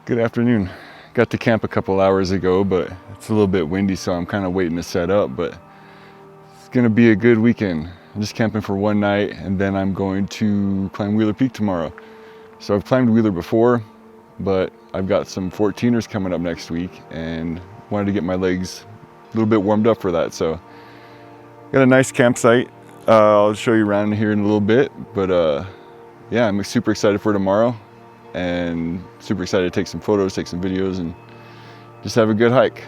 Good afternoon. Got to camp a couple hours ago, but it's a little bit windy, so I'm kind of waiting to set up, but it's gonna be a good weekend. I'm just camping for one night, and then I'm going to climb Wheeler Peak tomorrow. So I've climbed Wheeler before, but I've got some 14ers coming up next week, and wanted to get my legs a little bit warmed up for that. So got a nice campsite. I'll show you around here in a little bit, but yeah, I'm super excited for tomorrow. And super excited to take some photos, take some videos, and just have a good hike.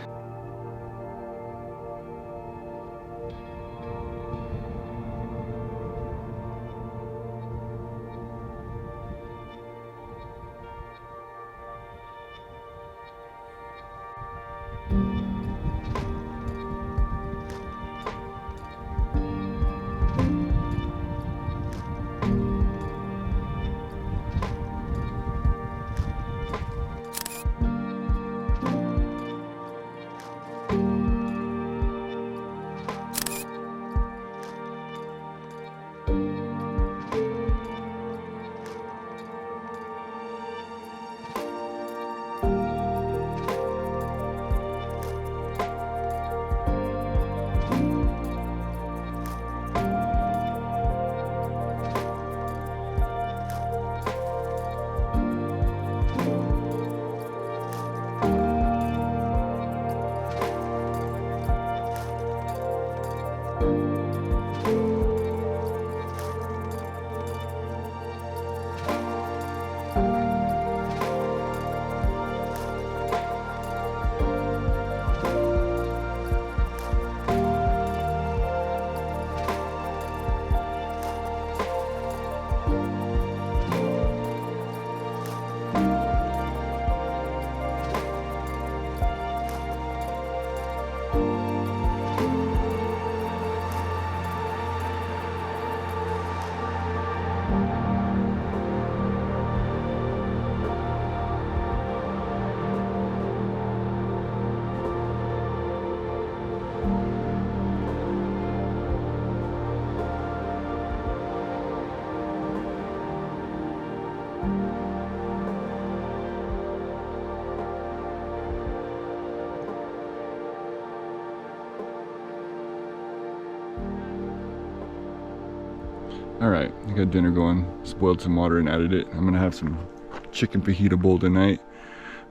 All right, I got dinner going, spoiled some water and added it. I'm gonna have some chicken fajita bowl tonight,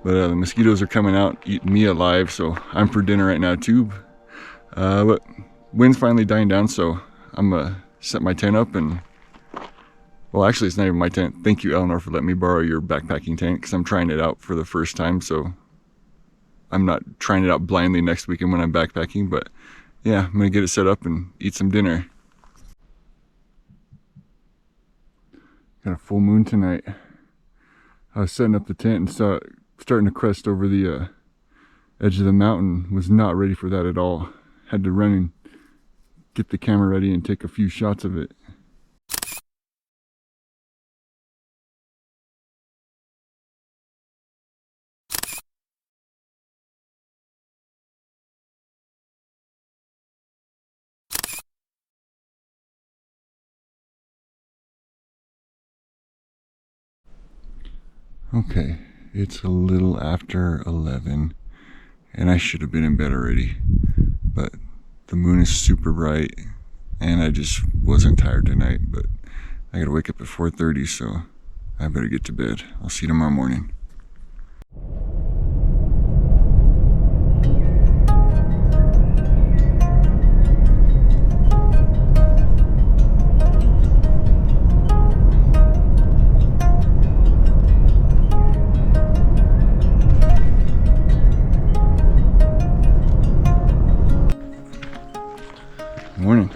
but the mosquitoes are coming out, eating me alive, so I'm for dinner right now too. But wind's finally dying down, so I'm gonna set my tent up and, well, actually it's not even my tent. Thank you, Eleanor, for letting me borrow your backpacking tent, because I'm trying it out for the first time, so I'm not trying it out blindly next weekend when I'm backpacking, but yeah, I'm gonna get it set up and eat some dinner. Got a full moon tonight. I was setting up the tent and saw it starting to crest over the edge of the mountain. Was not ready for that at all. Had to run and get the camera ready and take a few shots of it. Okay, it's a little after 11 and I should have been in bed already, but the moon is super bright and I just wasn't tired tonight, but I gotta wake up at 4:30, so I better get to bed. I'll see you tomorrow morning. Morning.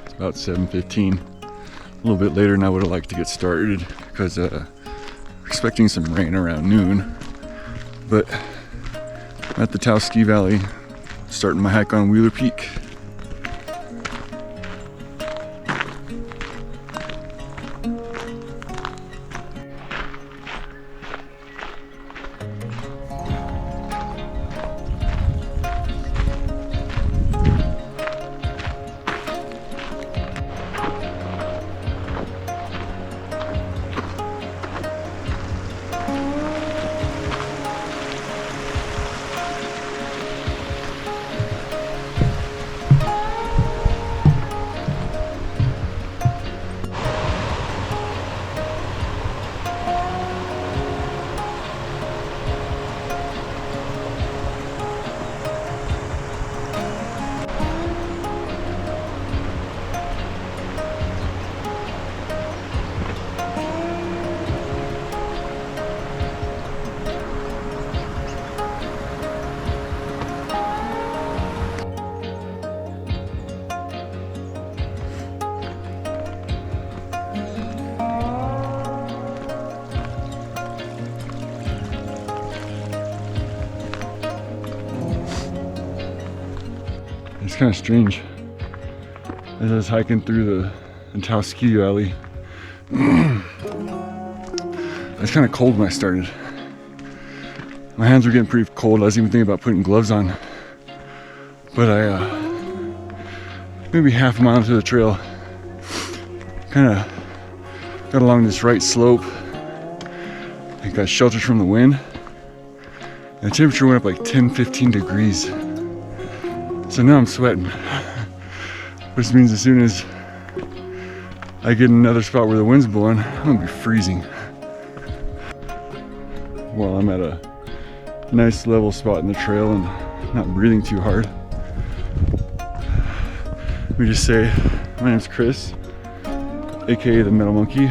It's about 7:15. A little bit later than I would have liked to get started because we're expecting some rain around noon. But I'm at the Taos Ski Valley, starting my hike on Wheeler Peak. It's kind of strange. As I was hiking through the Taos Ski Valley, it was kind of cold when I started. My hands were getting pretty cold. I was even thinking about putting gloves on. But I, maybe half a mile into the trail, kind of got along this right slope. I got sheltered from the wind. And the temperature went up like 10-15 degrees. So now I'm sweating. Which means as soon as I get in another spot where the wind's blowing, I'm gonna be freezing. Well, I'm at a nice level spot in the trail and not breathing too hard. Let me just say, my name's Chris, aka the Metal Monkey.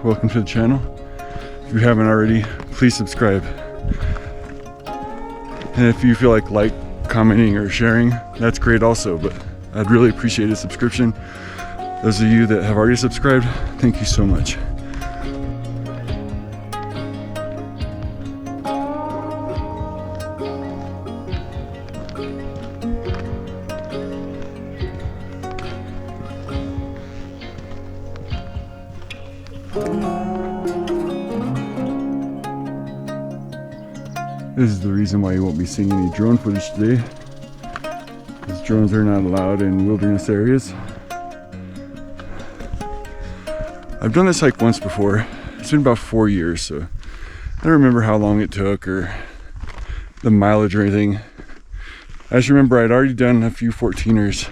Welcome to the channel. If you haven't already, please subscribe. And if you feel like commenting, or sharing, that's great also, but I'd really appreciate a subscription. Those of you that have already subscribed, thank you so much. This is the reason why you won't be seeing any drone footage today, because drones are not allowed in wilderness areas. I've done this hike once before. It's been about 4 years, so I don't remember how long it took or the mileage or anything. I just remember I'd already done a few 14ers,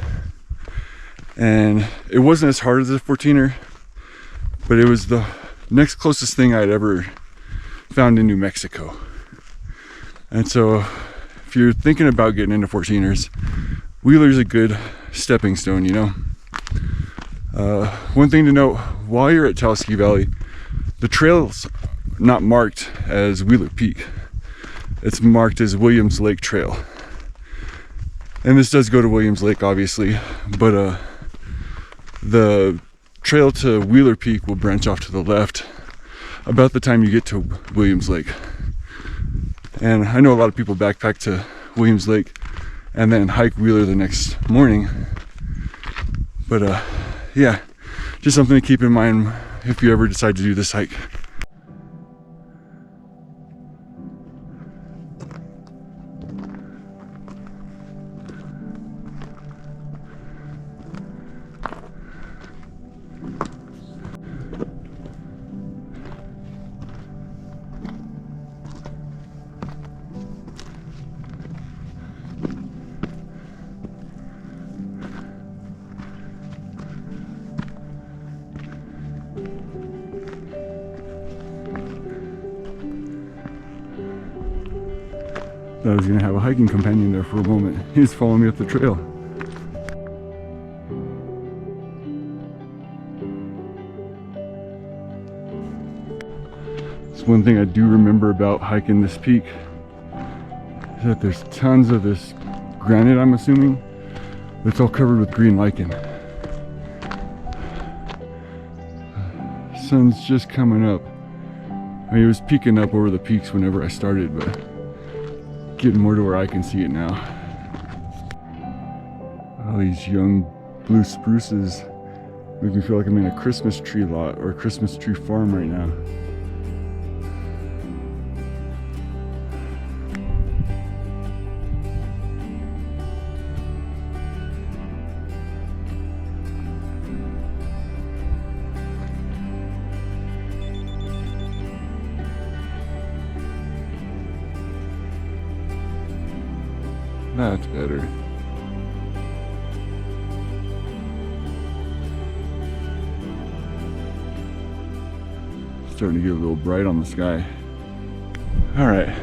and it wasn't as hard as a 14er, but it was the next closest thing I'd ever found in New Mexico. And so if you're thinking about getting into 14ers, Wheeler's a good stepping stone, you know. One thing to note, while you're at Taos Ski Valley, the trail's not marked as Wheeler Peak. It's marked as Williams Lake Trail. And this does go to Williams Lake, obviously, but the trail to Wheeler Peak will branch off to the left about the time you get to Williams Lake. And I know a lot of people backpack to Williams Lake and then hike Wheeler the next morning. But yeah, just something to keep in mind if you ever decide to do this hike. I was gonna have a hiking companion there for a moment. He was following me up the trail. It's one thing I do remember about hiking this peak, is that there's tons of this granite, I'm assuming, that's all covered with green lichen. Sun's just coming up. I mean, it was peeking up over the peaks whenever I started, but getting more to where I can see it now. All these young blue spruces make me feel like I'm in a Christmas tree lot or a Christmas tree farm right now. That's better. Starting to get a little bright on the sky. All right,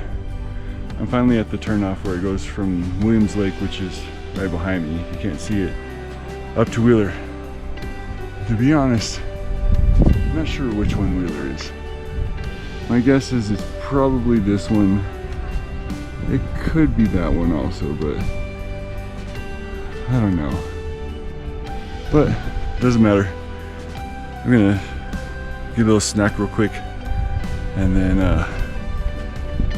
I'm finally at the turnoff where it goes from Williams Lake, which is right behind me. You can't see it, up to Wheeler. To be honest, I'm not sure which one Wheeler is. My guess is it's probably this one. It could be that one also, but I don't know. But it doesn't matter. I'm gonna get a little snack real quick and then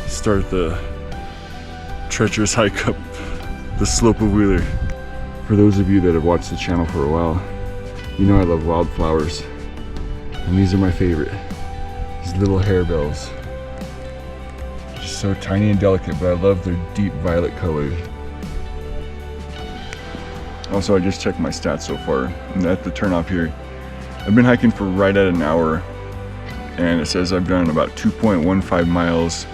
start the treacherous hike up the slope of Wheeler. For those of you that have watched the channel for a while, you know I love wildflowers, and these are my favorite. These little harebells. Just so tiny and delicate, but I love their deep violet color. Also, I just checked my stats so far, and at the turnoff here, I've been hiking for right at an hour, and it says I've done about 2.15 miles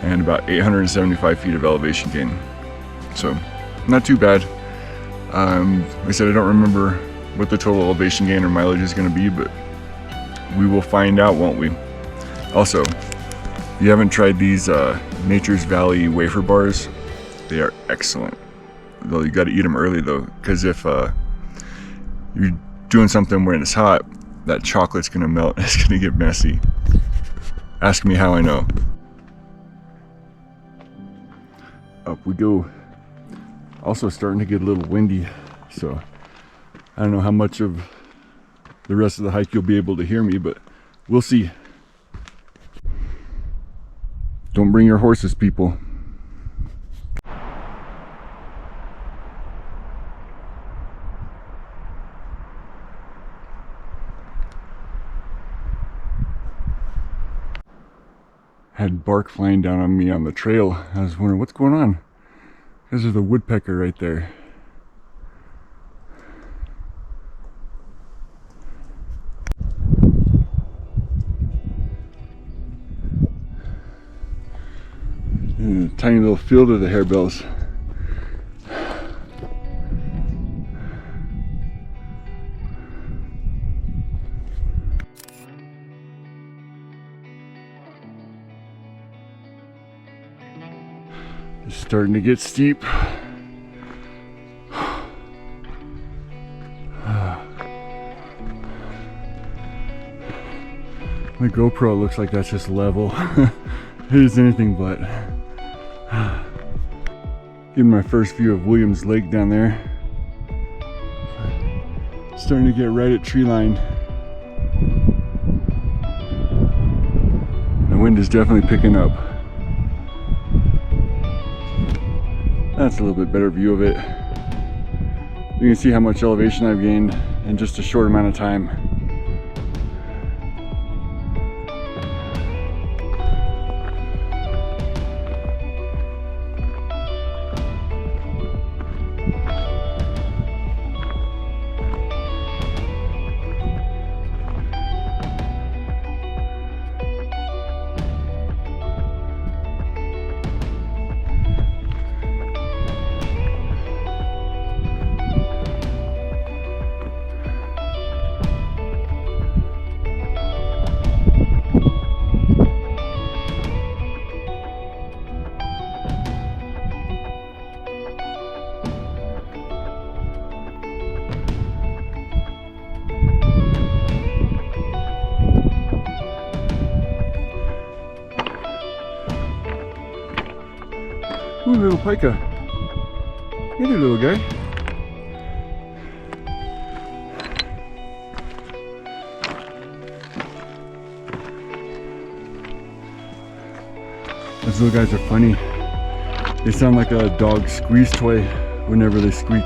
and about 875 feet of elevation gain. So, not too bad. Like I said, I don't remember what the total elevation gain or mileage is going to be, but we will find out, won't we? Also, if you haven't tried these Nature's Valley wafer bars, they are excellent. Though you got to eat them early though, because if you're doing something when it's hot, that chocolate's going to melt and it's going to get messy. Ask me how I know. Up we go. Also starting to get a little windy, so I don't know how much of the rest of the hike you'll be able to hear me, but we'll see. Don't bring your horses, people. Had bark flying down on me on the trail. I was wondering what's going on. Because there's a woodpecker right there. And a tiny little field of the harebells. It's starting to get steep. My GoPro looks like that's just level. It is anything but. Getting my first view of Williams Lake down there. Starting to get right at tree line. The wind is definitely picking up. That's a little bit better view of it. You can see how much elevation I've gained in just a short amount of time. Ooh, little pika. Hey there, little guy. Those little guys are funny. They sound like a dog squeeze toy whenever they squeak.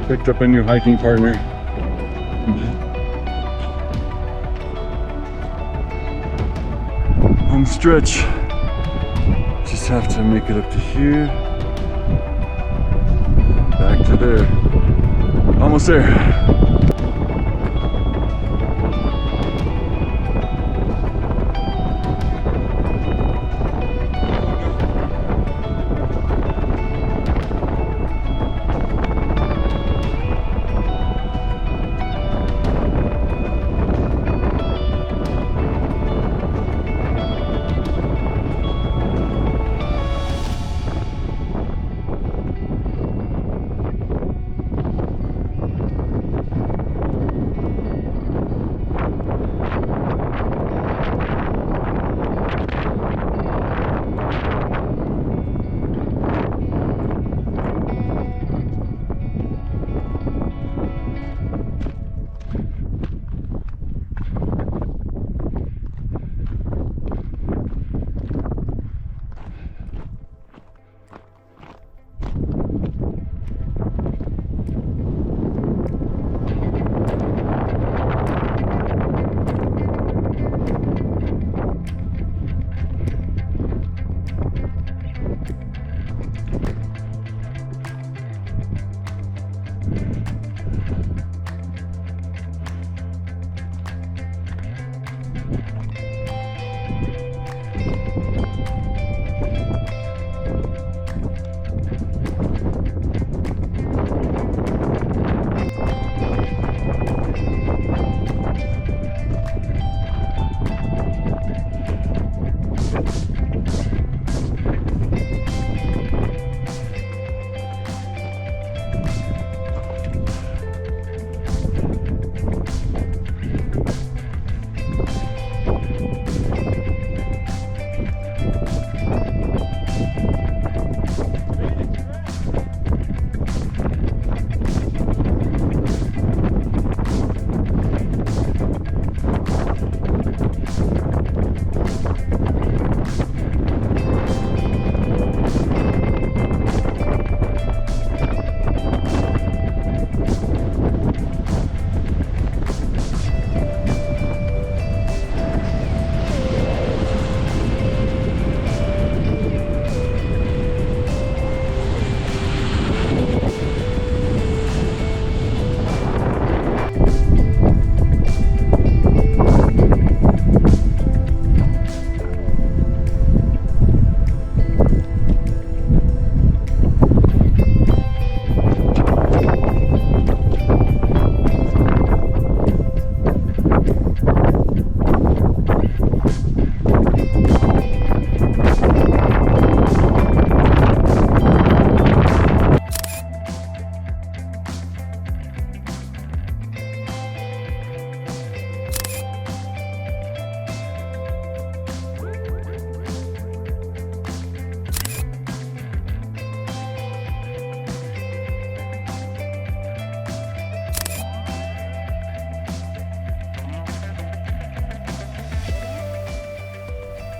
Picked up a new hiking partner. Home stretch. Just have to make it up to here. Back to there. Almost there.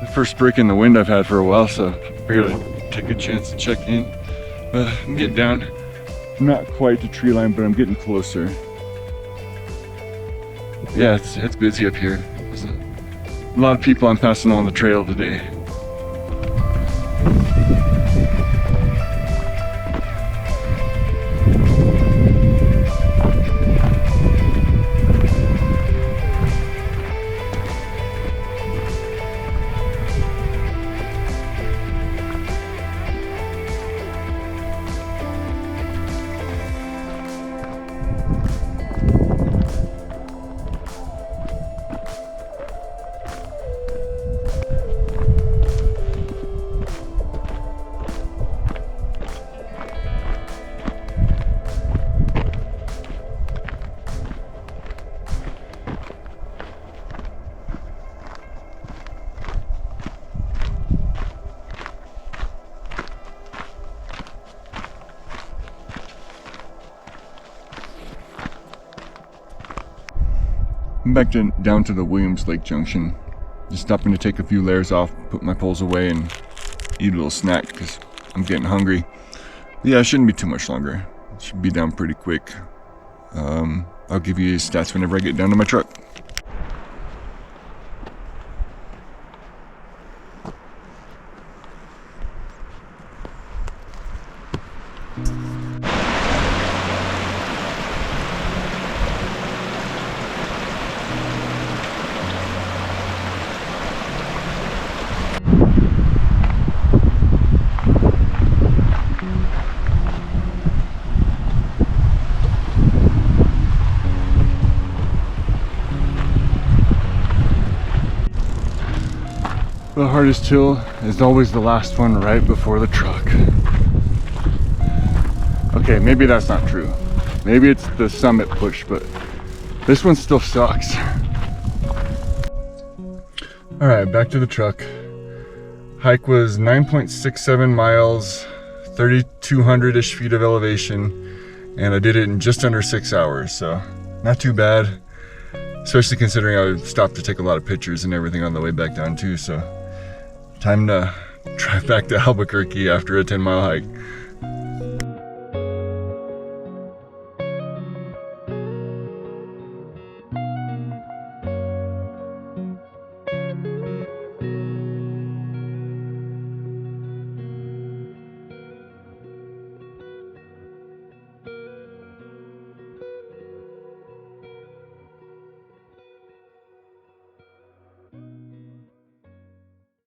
The first break in the wind I've had for a while, so I figured I'd take a chance to check in. I'm getting down, not quite to tree line, but I'm getting closer. Yeah, it's busy up here. There's a lot of people I'm passing on the trail today. I'm back down to the Williams Lake Junction. Just stopping to take a few layers off, put my poles away, and eat a little snack because I'm getting hungry. Yeah, it shouldn't be too much longer. It should be down pretty quick. I'll give you stats whenever I get down to my truck. The hardest hill is always the last one right before the truck. Okay, maybe that's not true. Maybe it's the summit push, but this one still sucks. All right, back to the truck. Hike was 9.67 miles, 3,200-ish feet of elevation, and I did it in just under 6 hours, so not too bad. Especially considering I stopped to take a lot of pictures and everything on the way back down too, so time to drive back to Albuquerque after a 10-mile hike.